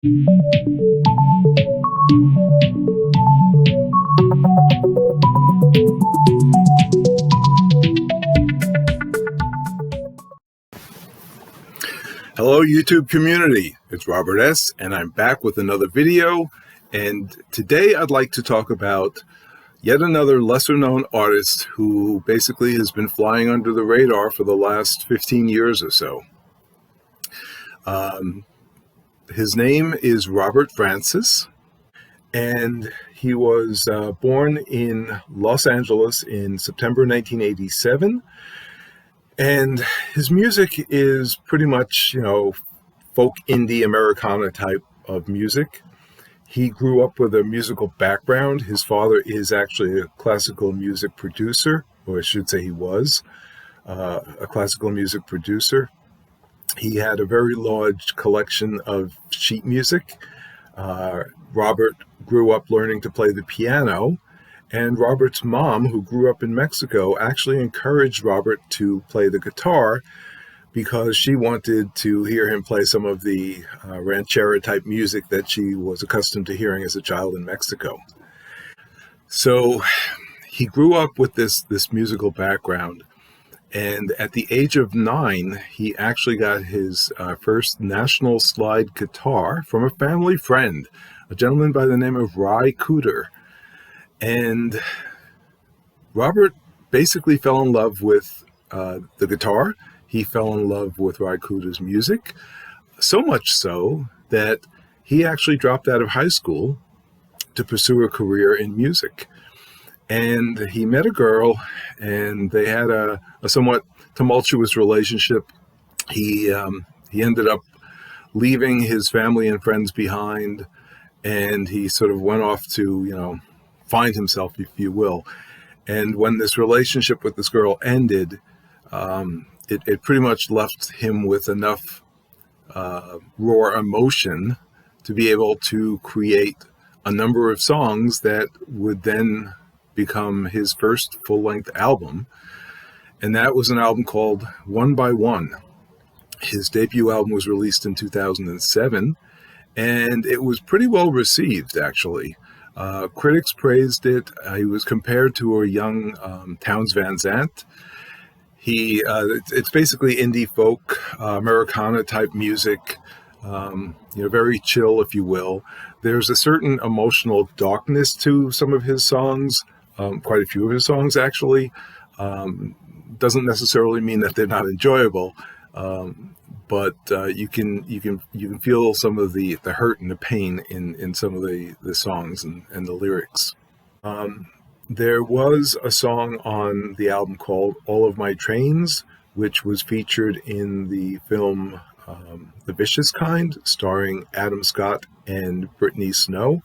Hello YouTube community, it's Robert S. and I'm back with another video, and today I'd like to talk about yet another lesser known artist who basically has been flying under the radar for the last 15 years or so. His name is Robert Francis, and he was born in Los Angeles in September 1987. And his music is pretty much, folk indie Americana type of music. He grew up with a musical background. His father is actually a classical music producer, or I should say he was a classical music producer. He had a very large collection of sheet music. Robert grew up learning to play the piano. And Robert's mom, who grew up in Mexico, actually encouraged Robert to play the guitar because she wanted to hear him play some of the ranchera-type music that she was accustomed to hearing as a child in Mexico. So he grew up with this musical background, and at the age of 9, he actually got his first National slide guitar from a family friend, a gentleman by the name of Ry Cooder. And Robert basically fell in love with the guitar. He fell in love with Ry Cooder's music, so much so that he actually dropped out of high school to pursue a career in music. And he met a girl, and they had a somewhat tumultuous relationship. He ended up leaving his family and friends behind, and he sort of went off to, find himself, if you will. And when this relationship with this girl ended, it pretty much left him with enough raw emotion to be able to create a number of songs that would then become his first full-length album. And that was an album called One by One. His debut album was released in 2007, and it was pretty well received, actually. Critics praised it. He was compared to a young Townes Van Zandt. It's basically indie folk, Americana type music, very chill, if you will. There's a certain emotional darkness to some of his songs, quite a few of his songs actually. Doesn't necessarily mean that they're not enjoyable, but you can feel some of the hurt and the pain in some of the songs and the lyrics. There was a song on the album called All of My Trains, which was featured in the film The Vicious Kind, starring Adam Scott and Brittany Snow.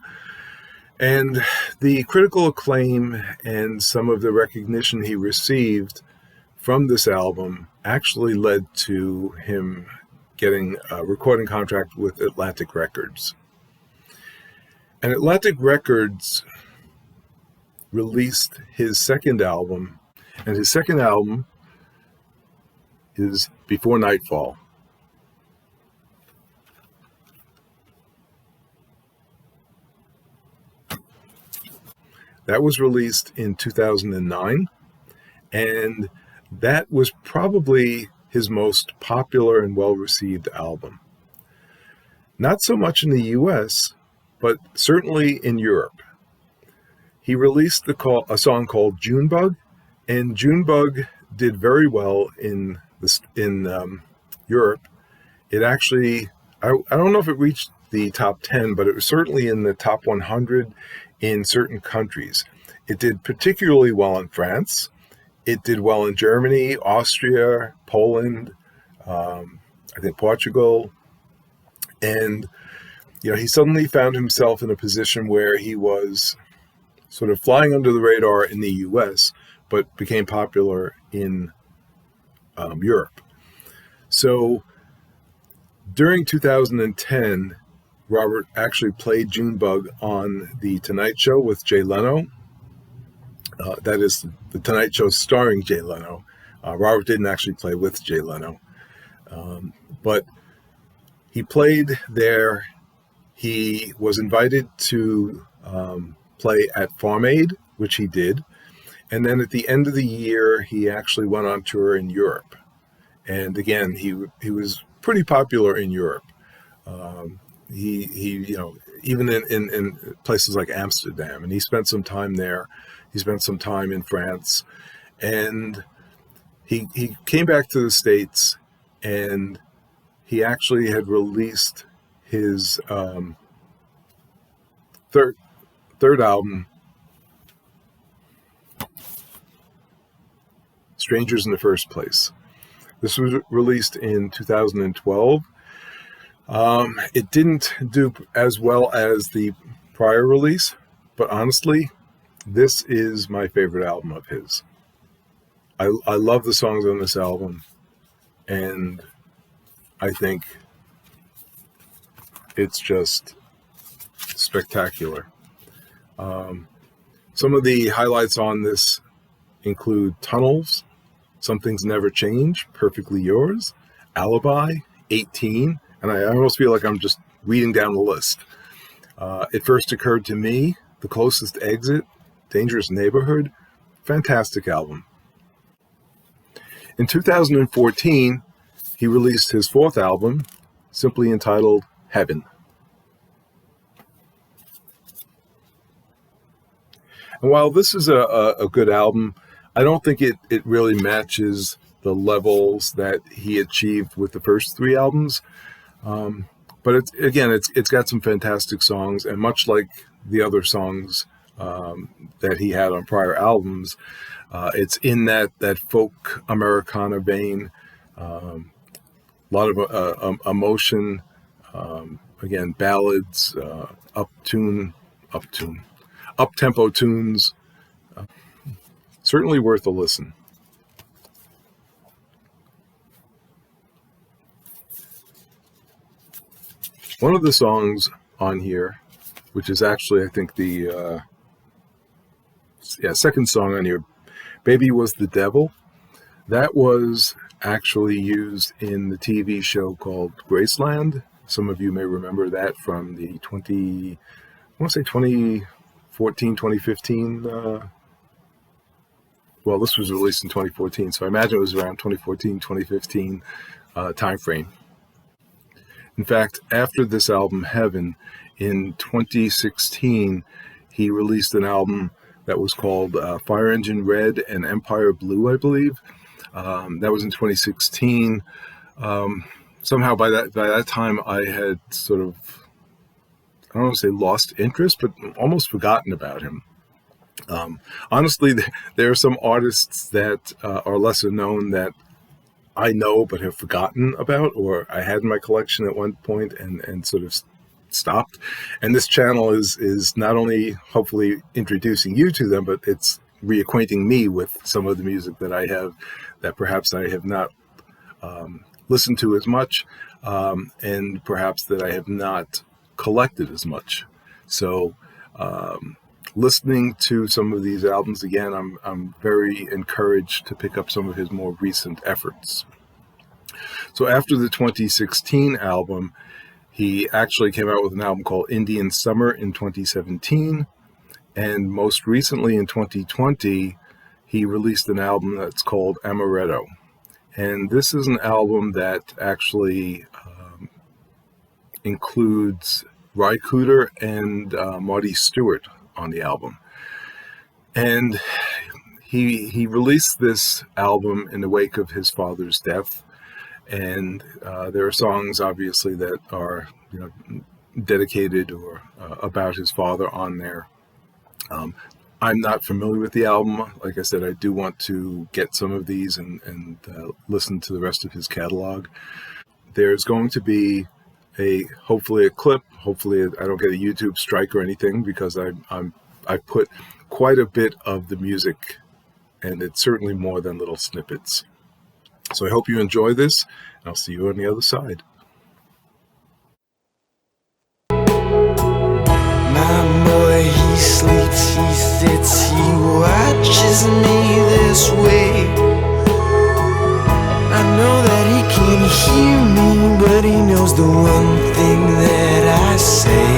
And the critical acclaim and some of the recognition he received from this album actually led to him getting a recording contract with Atlantic Records. And Atlantic Records released his second album, and his second album is Before Nightfall. That was released in 2009, and that was probably his most popular and well-received album. Not so much in the US, but certainly in Europe. He released a song called Junebug, and Junebug did very well in Europe. It actually, I don't know if it reached the top 10, but it was certainly in the top 100 in certain countries. It did particularly well in France. It did well in Germany, Austria, Poland, I think Portugal. And, he suddenly found himself in a position where he was sort of flying under the radar in the US, but became popular in Europe. So during 2010, Robert actually played Junebug on The Tonight Show with Jay Leno. That is The Tonight Show starring Jay Leno. Robert didn't actually play with Jay Leno. But he played there He was invited to play at Farm Aid, which he did. And then at the end of the year, he actually went on tour in Europe. And again, he was pretty popular in Europe. He even in places like Amsterdam, and he spent some time there. He spent some time in France, and he came back to the States, and he actually had released his third album, Strangers in the First Place. This was released in 2012. It didn't do as well as the prior release, but honestly, this is my favorite album of his. I love the songs on this album, and I think it's just spectacular. Some of the highlights on this include Tunnels, Some Things Never Change, Perfectly Yours, Alibi, 18, and I almost feel like I'm just reading down the list. It First Occurred to Me, The Closest Exit, Dangerous Neighborhood, fantastic album. In 2014, he released his fourth album, simply entitled Heaven. And while this is a good album, I don't think it really matches the levels that he achieved with the first three albums. But it's got some fantastic songs, and much like the other songs that he had on prior albums, it's in that folk Americana vein. A lot of emotion. Again, ballads, up-tempo tunes. Certainly worth a listen. One of the songs on here, which is actually, I think, the second song on here, Baby Was the Devil, that was actually used in the TV show called Graceland. Some of you may remember that from the 2014, 2015. Well, this was released in 2014, so I imagine it was around 2014, 2015 time frame. In fact, after this album, Heaven, in 2016, he released an album that was called Fire Engine Red and Empire Blue, I believe. That was in 2016. Somehow by that time, I had sort of, I don't want to say lost interest, but almost forgotten about him. Honestly, there are some artists that are lesser known that I know but have forgotten about, or I had in my collection at one point and sort of stopped. And this channel is not only hopefully introducing you to them, but it's reacquainting me with some of the music that I have that perhaps I have not listened to as much, and perhaps that I have not collected as much. So listening to some of these albums again, I'm very encouraged to pick up some of his more recent efforts. So after the 2016 album, he actually came out with an album called Indian Summer in 2017. And most recently in 2020, he released an album that's called Amaretto. And this is an album that actually includes Ry Cooder and Marty Stewart on the album. And he released this album in the wake of his father's death. And there are songs, obviously, that are dedicated or about his father on there. I'm not familiar with the album. Like I said, I do want to get some of these and listen to the rest of his catalog. There's going to be hopefully a clip. Hopefully I don't get a YouTube strike or anything, because I put quite a bit of the music, and it's certainly more than little snippets. So I hope you enjoy this, and I'll see you on the other side. My boy, he sleeps, he sits, he watches me this way. I know that he can't hear me, but he knows the one thing that I say.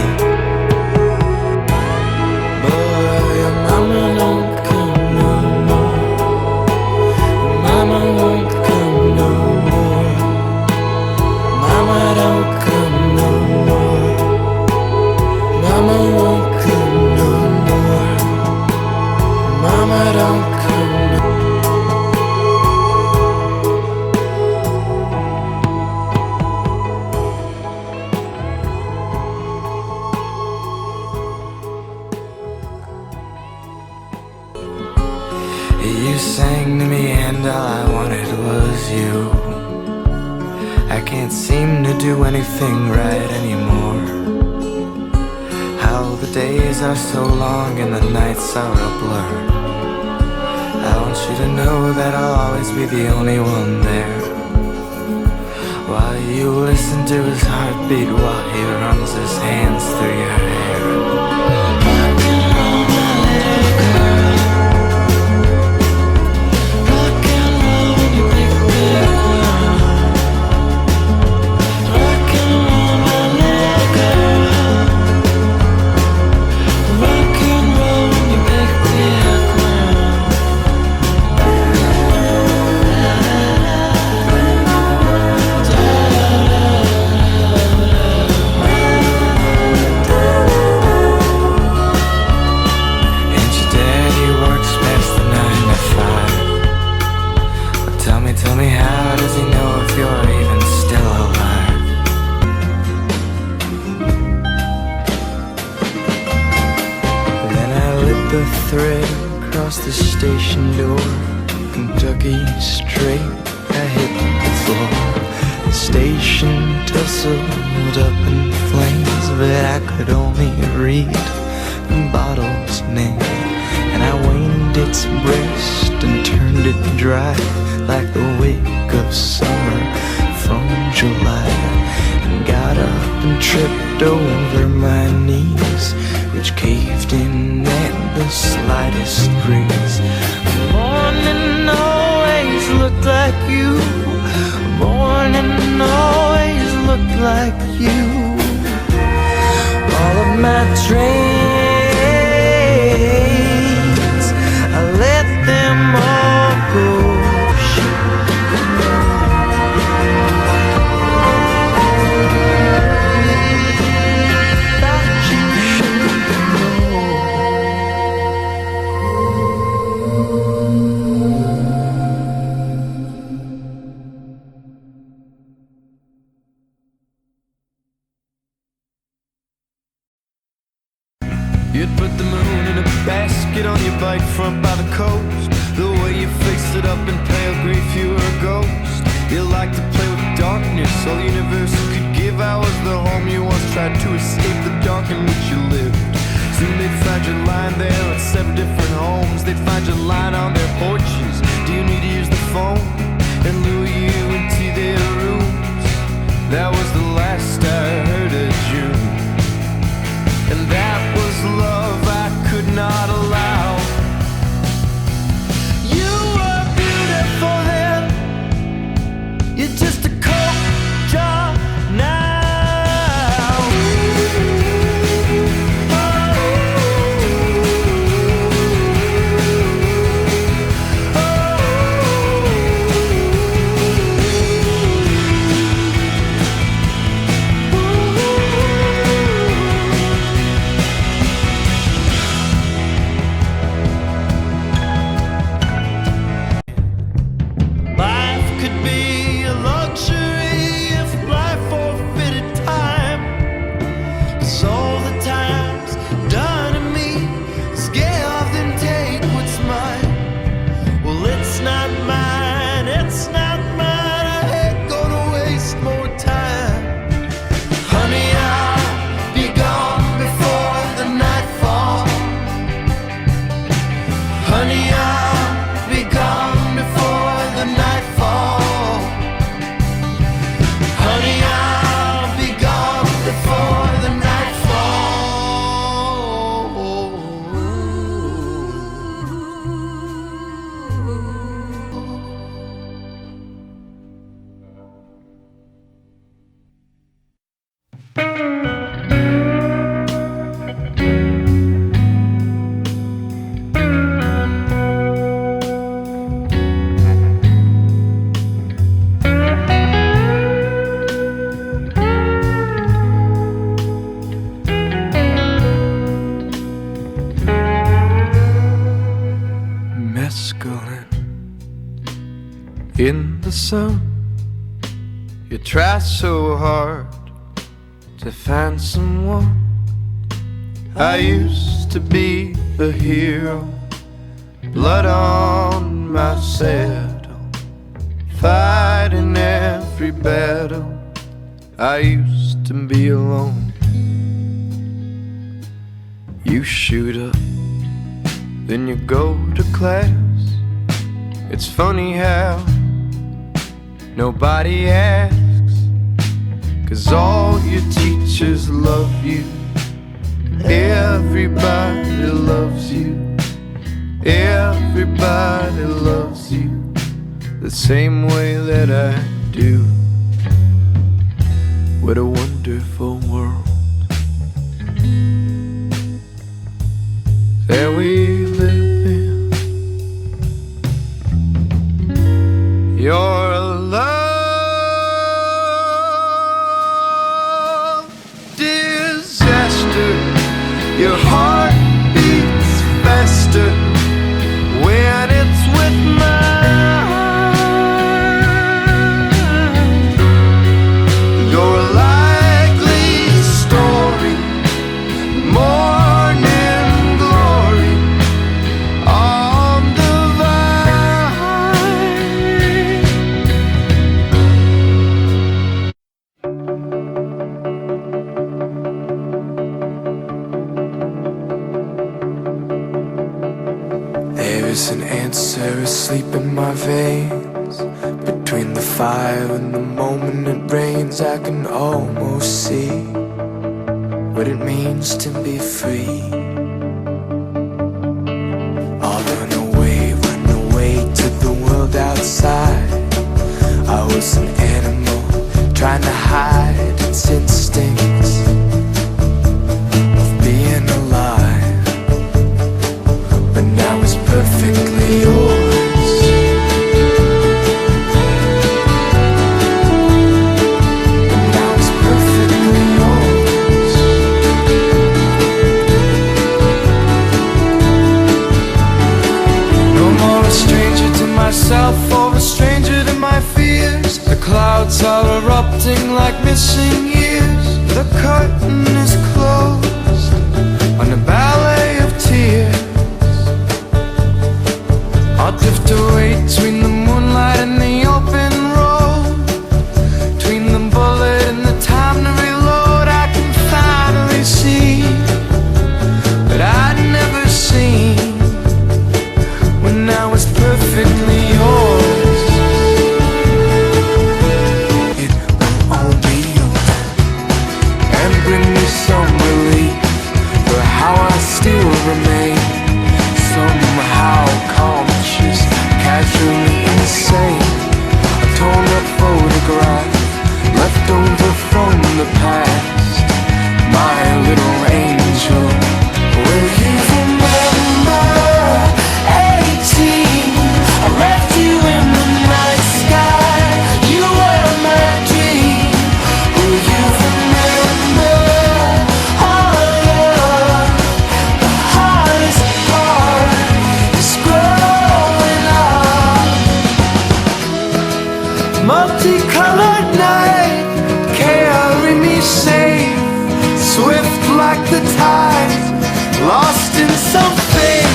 sang to me and all I wanted was you. I can't seem to do anything right anymore. How the days are so long and the nights are a blur. I want you to know that I'll always be the only one there, while you listen to his heartbeat while he runs his hands through your hair. Rock and roll, my little girl. Rock and roll when you pick me up. Rock and roll, my little girl. Rock and roll when you pick me up. Tell me, how does he know if you're even still alive? Then I lit the thread across the station door. Kentucky straight, I hit the floor. The station tussled up in flames, but I could only read the bottle's name. And I waned its breast and turned it dry, like the wake of summer from July, and got up and tripped over my knees, which caved in at the slightest breeze. The morning always looked like you. The morning always looked like you. All of my trains, I let them all go. You'd put the moon in a basket on your bike front by the coast. The way you faced it up in pale grief, you were a ghost. You liked to play with darkness, all the universe could give. I was the home you once tried to escape the dark in which you lived. Soon they'd find you lying there at 7 different homes. They'd find you lying on their porches. Do you need to use the phone? And lure you into their rooms. That was the last I heard of June. And that was love I could not allow. You were beautiful then. You're just a cold jar now. In the sun, you try so hard to find someone. I used to be the hero, blood on my saddle, fighting every battle. I used to be alone. You shoot up, then you go to class. It's funny how nobody asks, 'cause all your teachers love you. Everybody loves you. Everybody loves you the same way that I do. What a wonderful world that we live in. Your love disaster, your heart beats faster when it's with mine. Your likely story, morning glory on the vine. There's an answer asleep in my veins. Between the fire and the moment it rains, I can almost see what it means to be free. I'll run away to the world outside. I was an animal trying to hide its instincts of being alive, but now it's perfectly yours. And now it's perfectly yours. No more a stranger to myself or a stranger to my fears. The clouds are erupting like missing years. The curtain is closed on a ballet of tears. I'll drift away between the moonlight and the open road, between the bullet and the time to reload. I can finally see what I'd never seen when I was perfectly yours. It will all be over and bring me some relief for how I still remain somehow conscious, casually insane. A torn up photograph left over from the past. My little angel, will you remember 18? I left you in the night sky. You were my dream. Will you remember? Oh yeah, the hardest part is growing up. Multicolored night, carry me safe, swift like the tide, lost in some faith.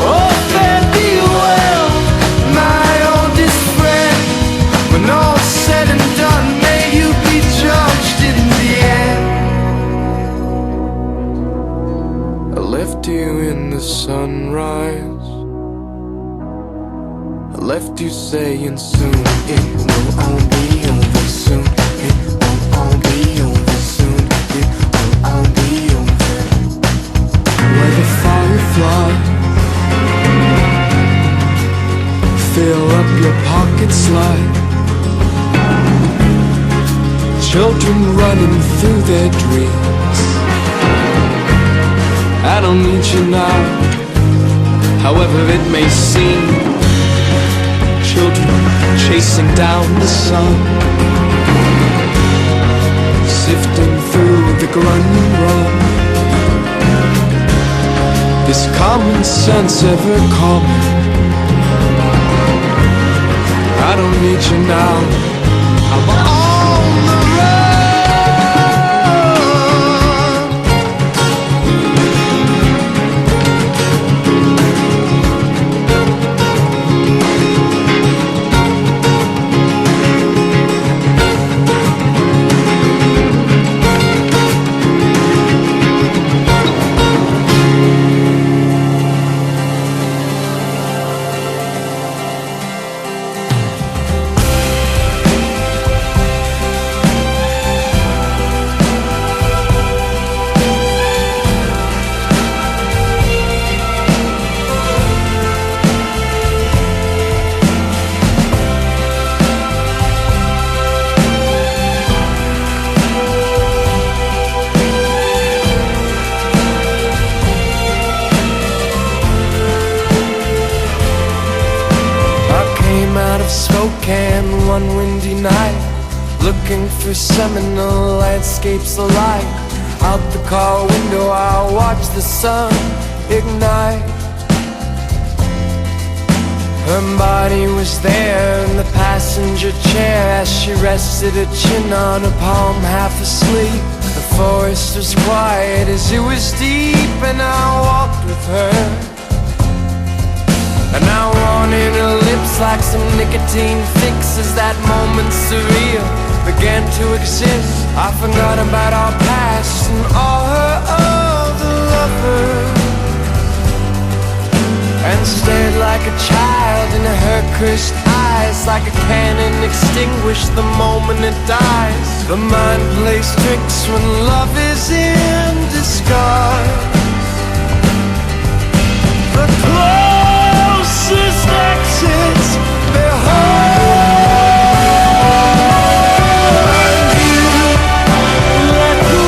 Oh, fare thee well, my oldest friend. When all's said and done, may you be judged in the end. I left you in the sunrise. I left you saying soon it will all be over soon. It will all be over soon. It will all be over. Where the fireflies fill up your pockets like children running through their dreams. I don't need you now, however it may seem. Children chasing down the sun, sifting through the grunting run. Is common sense ever common? I don't need you now, I'm on the run. can one windy night, looking for seminal landscapes alike. Out the car window I watch the sun ignite. Her body was there in the passenger chair as she rested her chin on her palm, half asleep. The forest was quiet as it was deep, and I walked with her. And I wanted her lips like some nicotine fix. As that moment surreal began to exist, I forgot about our past and all her other lovers, and stared like a child into her cursed eyes. Like a cannon extinguished the moment it dies. The mind plays tricks when love is in disguise. The closest exits behind you. Let go.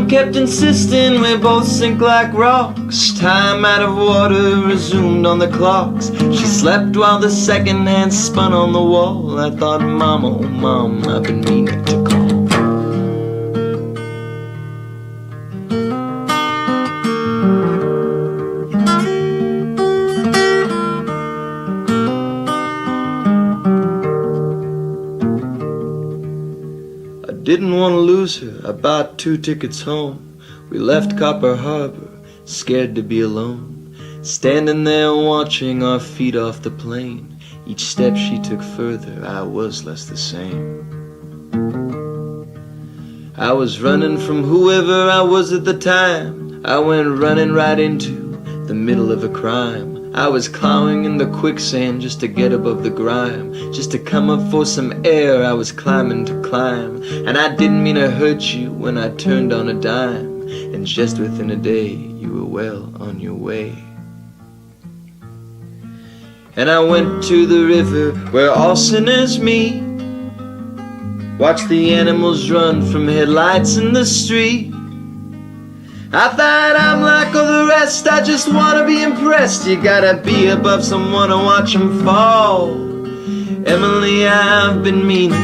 Kept insisting we both sink like rocks. Time out of water resumed on the clocks. She slept while the second hand spun on the wall. I thought, Mom, oh Mom, I've been meaning to call. Didn't want to lose her, I bought 2 tickets home. We left Copper Harbor, scared to be alone. Standing there watching our feet off the plane. Each step she took further, I was less the same. I was running from whoever I was at the time. I went running right into the middle of a crime. I was clawing in the quicksand just to get above the grime. Just to come up for some air, I was climbing to climb. And I didn't mean to hurt you when I turned on a dime. And just within a day, you were well on your way. And I went to the river where all sinners meet. Watch the animals run from headlights in the street. I thought I'm like all the rest, I just wanna be impressed. You gotta be above someone to watch them fall. Emily, I've been meaning.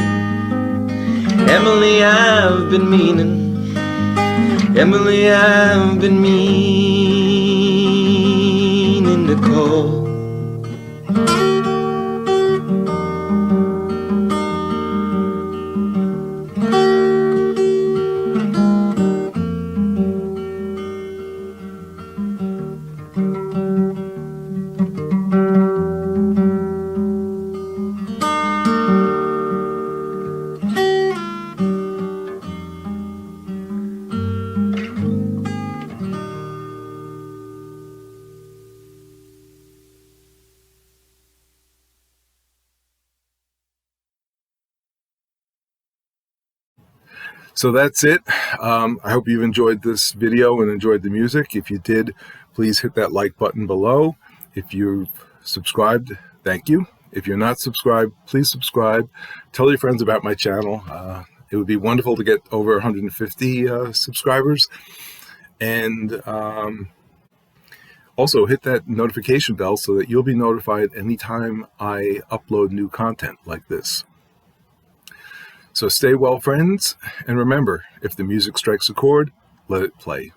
Emily, I've been meaning. Emily, I've been meaning to call. So that's it. I hope you've enjoyed this video and enjoyed the music. If you did, please hit that like button below. If you've subscribed, thank you. If you're not subscribed, please subscribe. Tell your friends about my channel. It would be wonderful to get over 150 subscribers. And also hit that notification bell so that you'll be notified anytime I upload new content like this. So stay well, friends, and remember, if the music strikes a chord, let it play.